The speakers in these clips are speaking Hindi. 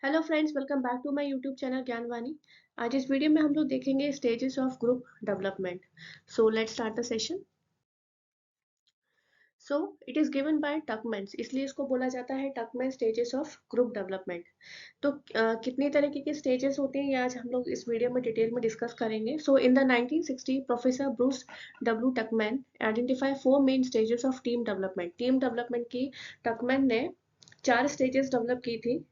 Hello friends, welcome back to my YouTube channel Gyanvani. आज इस वीडियो में हम लोग देखेंगे stages of group development. So let's start the session. So it is given by Tuckman's, इसलिए इसको बोला जाता है Tuckman stages of group development. तो कितनी तरीके के स्टेजेस होते हैं ये आज हम लोग इस वीडियो में डिटेल में डिस्कस करेंगे। So in the 1960 professor Bruce W Tuckman identify 4 main stages of team development. Team development की टकमैन ने 4 स्टेजेस डेवलप की थी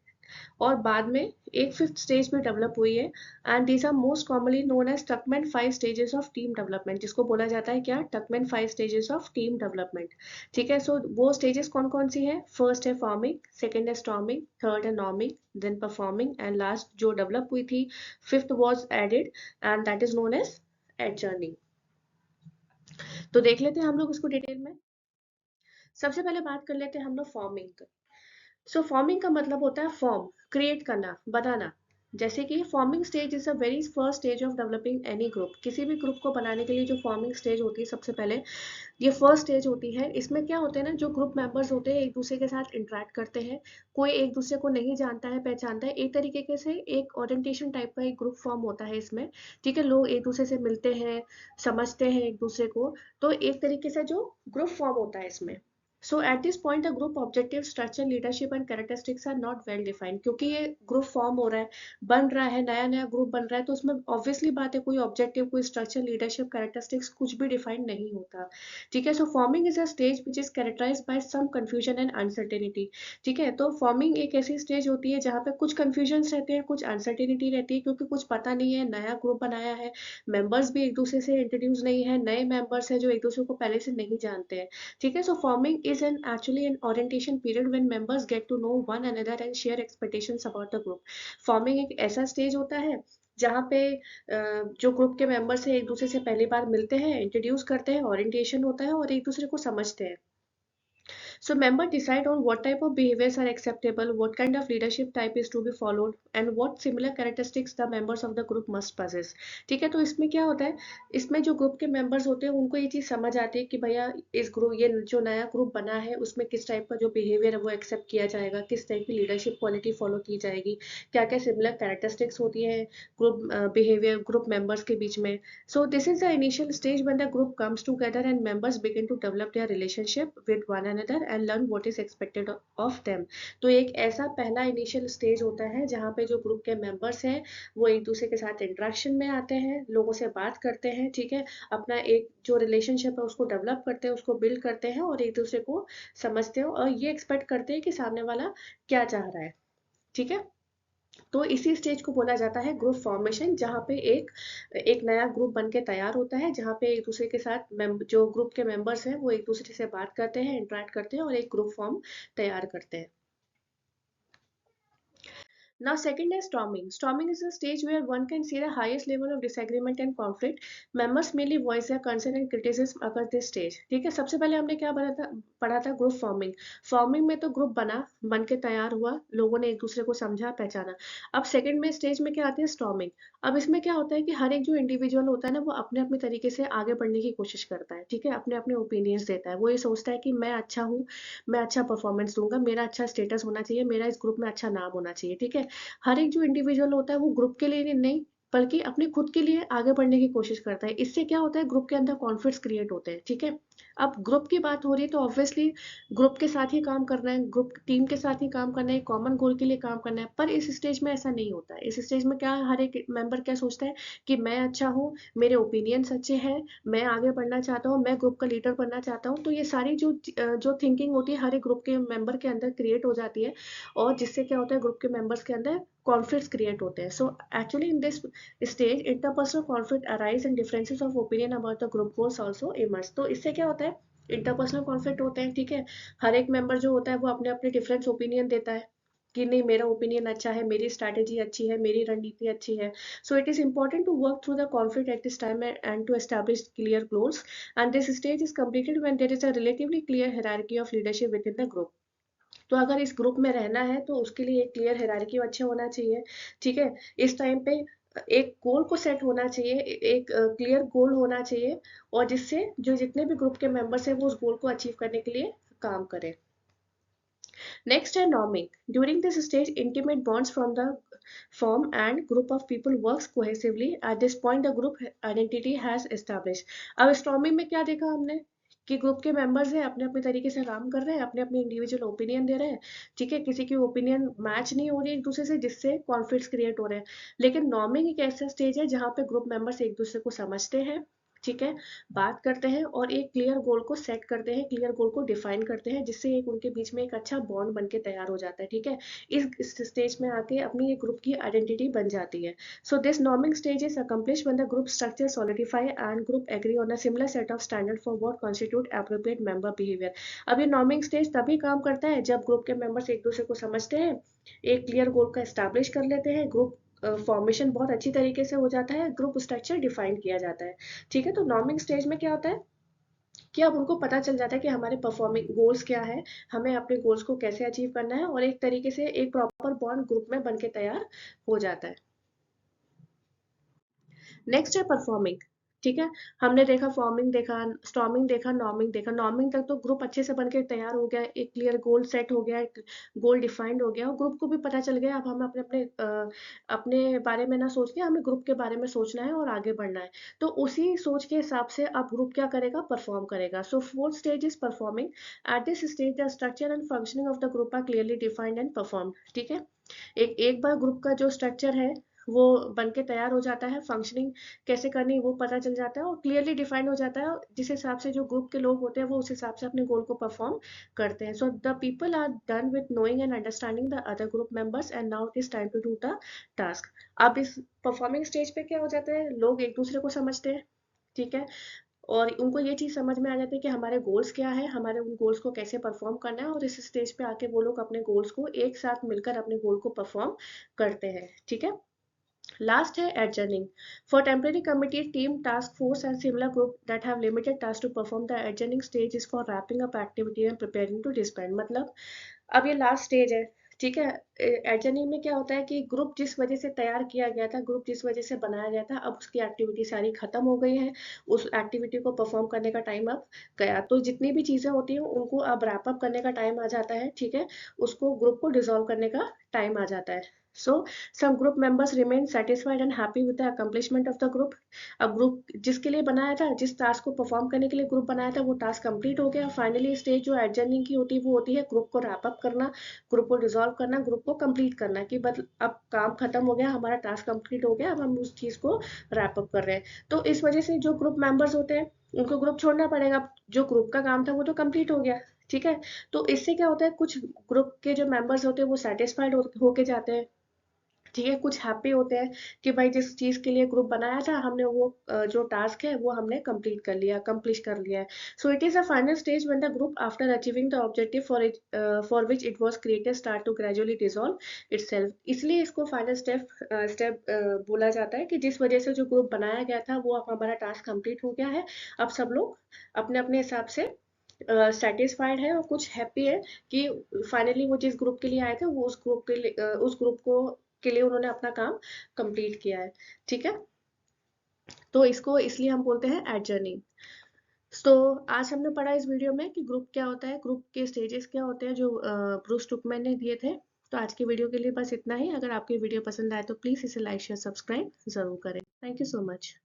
और बाद में एक फिफ्थ स्टेज भी डेवलप हुई है। And these are most commonly known as Tuckman 5 stages of team development, जिसको बोला जाता है क्या, Tuckman 5 stages of team development. ठीक है, सो वो स्टेजेस कौन कौन सी है? फर्स्ट है फॉर्मिंग, सेकेंड है स्टॉर्मिंग, थर्ड है norming, then performing and last जो डेवलप हुई थी fifth was added and that is known as adjourning. तो देख लेते हैं हम लोग इसको डिटेल में। सबसे पहले बात कर लेते हैं हम लोग फॉर्मिंग। सो फॉर्मिंग का मतलब होता है फॉर्म, क्रिएट करना, बनाना। जैसे कि forming stage is a very first stage of developing any group. किसी भी ग्रुप को बनाने के लिए जो फॉर्मिंग स्टेज होती है सबसे पहले, ये फर्स्ट स्टेज होती है। इसमें क्या होते हैं ना, जो ग्रुप मेंबर्स होते हैं एक दूसरे के साथ इंटरेक्ट करते हैं। कोई एक दूसरे को नहीं जानता है, पहचानता है, एक तरीके के से एक ओरिएंटेशन टाइप का एक ग्रुप फॉर्म होता है इसमें। ठीक है, लोग एक दूसरे से मिलते हैं, समझते हैं एक दूसरे को। तो एक तरीके से जो ग्रुप फॉर्म होता है इसमें। So at this point, the group objective, structure, leadership and characteristics are not well defined। क्योंकि ये ग्रुप फॉर्म हो रहा है, बन रहा है, नया नया ग्रुप बन रहा है, तो उसमें ऑब्वियसली बात है कोई ऑब्जेक्टिव, कोई स्ट्रक्चर, लीडरशिप, कैरेक्टरिस्टिक्स कुछ भी डिफाइंड नहीं होता। ठीक है, so forming is a stage which is characterize by some confusion and uncertainty. ठीक है, तो फॉर्मिंग एक ऐसी स्टेज होती है जहाँ पे कुछ कंफ्यूजन रहते हैं, कुछ अनसर्टेनिटी रहती है, क्योंकि कुछ पता नहीं है, नया ग्रुप बनाया है, मेंबर्स भी एक दूसरे से इंट्रोड्यूस नहीं है, नए मेंबर्स है जो एक दूसरे को पहले से नहीं जानते हैं। ठीक है, so forming is an actually an orientation period when members get to know one another and share expectations about the group. Forming एक ऐसा स्टेज होता है जहाँ पे जो ग्रुप के मेंबर्स है एक दूसरे से पहली बार मिलते हैं, इंट्रोड्यूस करते हैं, ओरिएंटेशन होता है और एक दूसरे को समझते हैं। So member decide on what type of behaviors are acceptable, what kind of leadership type is to be followed, and what similar characteristics the members of the group must possess। ठीक है, तो इसमें क्या होता है, इसमें जो ग्रुप के मेंबर्स होते हैं उनको ये चीज़ समझ आती है कि भैया इस ग्रुप, ये जो नया ग्रुप बना है उसमें किस टाइप का जो बिहेवियर है वो एक्सेप्ट किया जाएगा, किस टाइप की लीडरशिप क्वालिटी फॉलो की जाएगी, क्या क्या सिमिलर कैरेक्टरिस्टिक्स होती है ग्रुप बिहेवियर ग्रुप मेंबर्स के बीच में। So this is the initial stage when the group comes together and members begin to develop their relationship with one another and learn what is expected of them। तो एक ऐसा पहला इनिशियल स्टेज होता है जहाँ पे जो ग्रुप के मेंबर्स हैं वो एक दूसरे के साथ इंटरेक्शन में आते हैं, लोगों से बात करते हैं। ठीक है, अपना एक जो रिलेशनशिप है उसको डेवलप करते हैं, उसको बिल्ड करते हैं और एक दूसरे को समझते हैं और ये एक्सपेक्ट करते हैं कि सामने वाला क्या चाह रहा है। ठीक है, तो इसी स्टेज को बोला जाता है ग्रुप फॉर्मेशन, जहाँ पे एक एक नया ग्रुप बन के तैयार होता है, जहाँ पे एक दूसरे के साथ जो ग्रुप के मेंबर्स हैं वो एक दूसरे से बात करते हैं, इंटरेक्ट करते हैं और एक ग्रुप फॉर्म तैयार करते हैं। Now, second is storming. Storming is a stage where one can see the highest level of disagreement and conflict. Members mainly voice their concern and criticism occur this stage। ठीक है, सबसे पहले हमने क्या पढ़ा था ग्रुप फॉर्मिंग। फॉर्मिंग में तो ग्रुप बन के तैयार हुआ, लोगों ने एक दूसरे को समझा, पहचाना। अब सेकंड में स्टेज में क्या आती है, स्टॉर्मिंग। अब इसमें क्या होता है कि हर एक जो इंडिविजुअल होता है ना वो अपने अपने तरीके से आगे बढ़ने की कोशिश करता है। ठीक है, अपने अपने ओपिनियंस देता है, वो ये सोचता है कि मैं अच्छा हूँ, मैं अच्छा परफॉर्मेंस दूंगा, मेरा अच्छा स्टेटस होना चाहिए, मेरा इस ग्रुप में अच्छा नाम होना चाहिए। ठीक है, हर एक जो इंडिविजुअल होता है वो ग्रुप के लिए नहीं बल्कि अपने खुद के लिए आगे बढ़ने की कोशिश करता है। इससे क्या होता है, ग्रुप के अंदर कॉन्फ्लिक्ट्स क्रिएट होते हैं। ठीक है, अब ग्रुप की बात हो रही है तो ऑब्वियसली ग्रुप के साथ ही काम करना है, ग्रुप टीम के साथ ही काम करना है, कॉमन गोल के लिए काम करना है। पर इस स्टेज में ऐसा नहीं होता है। इस स्टेज में क्या, हर एक मेंबर क्या सोचता है कि मैं अच्छा हूँ, मेरे ओपिनियंस अच्छे हैं, मैं आगे बढ़ना चाहता हूँ, मैं ग्रुप का लीडर बनना चाहता हूँ। तो ये सारी जो थिंकिंग होती है हर एक ग्रुप के मेंबर के अंदर क्रिएट हो जाती है और जिससे क्या होता है ग्रुप के मेंबर्स के अंदर कॉन्फ्लिक्ट्स क्रिएट होते हैं। So actually in this stage interpersonal conflict arise and differences of opinion about the group goals also emerge. तो इससे क्या होता है, इंटरपर्सनल कॉन्फ्लिक्ट होते हैं। ठीक है, हर एक मेंबर जो होता है वो अपने अपने डिफरेंस ओपिनियन देता है कि नहीं मेरा ओपिनियन अच्छा है, मेरी स्ट्रैटेजी अच्छी है, मेरी रणनीति अच्छी है। So it is important to work through the conflict at this time and to establish clear goals and this stage is completed when there is a relatively clear hierarchy of leadership within the group. तो अगर इस ग्रुप में रहना है तो उसके लिए एक क्लियर हायरार्की अच्छा होना चाहिए। ठीक है, इस टाइम पे एक गोल को सेट होना चाहिए, एक क्लियर गोल होना चाहिए और जिससे जो जितने भी ग्रुप के मेंबर्स हैं वो उस गोल को अचीव करने के लिए काम करें। नेक्स्ट है norming. During this stage intimate bonds from the form and group of people works cohesively. At this point the group identity has established. अब स्टॉर्मिंग में क्या देखा हमने कि ग्रुप के मेंबर्स हैं, अपने अपने तरीके से काम कर रहे हैं, अपने अपने इंडिविजुअल ओपिनियन दे रहे हैं, ठीक है, किसी की ओपिनियन मैच नहीं हो रही एक दूसरे से, जिससे कॉन्फ्लिक्ट्स क्रिएट हो रहे हैं. लेकिन नॉर्मिंग एक ऐसा स्टेज है जहाँ पे ग्रुप मेंबर्स एक दूसरे को समझते हैं, ठीक है, बात करते हैं और एक क्लियर गोल को सेट करते हैं, क्लियर गोल को डिफाइन करते हैं, जिससे एक उनके बीच में एक अच्छा बॉन्ड बन के तैयार हो जाता है, ठीक है. इस स्टेज में आके अपनी एक ग्रुप की आइडेंटिटी बन जाती है. So this norming stage is accomplish when the group structure solidify and group agree on a similar set of standard for what constitute appropriate member behaviour. अब ये नॉर्मिंग स्टेज तभी काम करता है जब ग्रुप के मेंबर्स एक दूसरे को समझते हैं, एक क्लियर गोल का एस्टैब्लिश कर लेते हैं, ग्रुप फॉर्मेशन बहुत अच्छी तरीके से हो जाता है, ग्रुप स्ट्रक्चर डिफाइन किया जाता है, ठीक है. तो नॉर्मिंग स्टेज में क्या होता है कि अब उनको पता चल जाता है कि हमारे परफॉर्मिंग गोल्स क्या है, हमें अपने गोल्स को कैसे अचीव करना है, और एक तरीके से एक प्रॉपर बॉन्ड ग्रुप में बन के तैयार हो जाता है. नेक्स्ट है परफॉर्मिंग. ठीक है, हमने देखा फॉर्मिंग देखा, स्टॉर्मिंग देखा, नॉर्मिंग देखा. नॉर्मिंग तक तो ग्रुप अच्छे से बनके तैयार हो गया, एक क्लियर गोल सेट हो गया, एक गोल डिफाइंड हो गया और ग्रुप को भी पता चल गया अब हम अपने अपने अपने बारे में ना सोच के हमें ग्रुप के बारे में सोचना है और आगे बढ़ना है. तो उसी सोच के हिसाब से अब ग्रुप क्या करेगा, परफॉर्म करेगा. So fourth stage is performing. At this stage the structure and functioning of the group are clearly defined and perform. ठीक है, एक एक बार ग्रुप का जो स्ट्रक्चर है वो बन के तैयार हो जाता है, फंक्शनिंग कैसे करनी है वो पता चल जाता है और क्लियरली डिफाइंड हो जाता है, जिस हिसाब से जो ग्रुप के लोग होते हैं वो उस हिसाब से अपने गोल को परफॉर्म करते हैं. So the people are done with knowing and understanding the other group members and now it is time to do the task. अब इस परफॉर्मिंग स्टेज पे क्या हो जाता है, लोग एक दूसरे को समझते हैं, ठीक है, और उनको ये चीज़ समझ में आ जाती है कि हमारे गोल्स क्या है, हमारे उन गोल्स को कैसे परफॉर्म करना है, और इस स्टेज पे आके वो लोग अपने गोल्स को एक साथ मिलकर अपने गोल को परफॉर्म करते हैं, ठीक है. लास्ट है adjourning. For temporary committee, team, task force and similar group that have limited tasks to perform, the adjourning stage is for wrapping up activity and preparing to disband. मतलब अब ये लास्ट स्टेज है, ठीक है. एडजर्निंग में क्या होता है कि ग्रुप जिस वजह से तैयार किया गया था, ग्रुप जिस वजह से बनाया गया था, अब उसकी एक्टिविटी सारी खत्म हो गई है, उस एक्टिविटी को परफॉर्म करने का टाइम अब गया. तो जितनी भी चीजें होती हैं उनको अब रैप अप करने का टाइम आ जाता है, ठीक है, उसको ग्रुप को डिसॉल्व करने का टाइम आ जाता है. So some group members remain satisfied and happy with the accomplishment of the group. अब ग्रुप जिसके लिए बनाया था, जिस टास्क को परफॉर्म करने के लिए ग्रुप बनाया था, वो टास्क कंप्लीट हो गया. फाइनली स्टेज जो एडजर्निंग की होती है वो होती है ग्रुप को रैप अप करना, ग्रुप को डिसॉल्व करना, ग्रुप को कंप्लीट करना, कि बस अब काम खत्म हो गया, हमारा टास्क कंप्लीट हो गया, अब हम उस चीज को रैप अप कर रहे हैं. तो इस वजह से जो ग्रुप मेंबर्स होते हैं उनको ग्रुप छोड़ना पड़ेगा. जो ग्रुप का काम था वो तो कंप्लीट हो गया, ठीक है. तो इससे क्या होता है, कुछ ग्रुप के जो मेंबर्स होते हैं वो सेटिस्फाइड होके जाते हैं, ठीक है, कुछ हैप्पी होते हैं कि भाई जिस चीज के लिए ग्रुप बनाया था हमने वो जो टास्क है वो हमने कंप्लीट कर लिया, कंप्लीट कर लिया है. So it is a final stage when the group after achieving the objective for which it was created start to gradually dissolve itself. इसलिए इसको फाइनल स्टेप बोला जाता है कि जिस वजह से जो ग्रुप बनाया गया था वो अब हमारा टास्क कंप्लीट हो गया है, अब सब लोग अपने अपने हिसाब से सेटिस्फाइड है और कुछ हैप्पी है कि फाइनली वो जिस ग्रुप के लिए आए थे वो उस ग्रुप के लिए उस ग्रुप को के लिए उन्होंने अपना काम कंप्लीट किया है, ठीक है. तो इसको इसलिए हम बोलते हैं एडजर्निंग. तो आज हमने पढ़ा इस वीडियो में कि ग्रुप क्या होता है, ग्रुप के स्टेजेस क्या होते हैं, जो ब्रूस टुकमैन ने दिए थे. तो आज की वीडियो के लिए बस इतना ही. अगर आपकी वीडियो पसंद आए तो प्लीज़ इसे लाइक शेयर सब्सक्राइब जरूर करें. Thank you so much.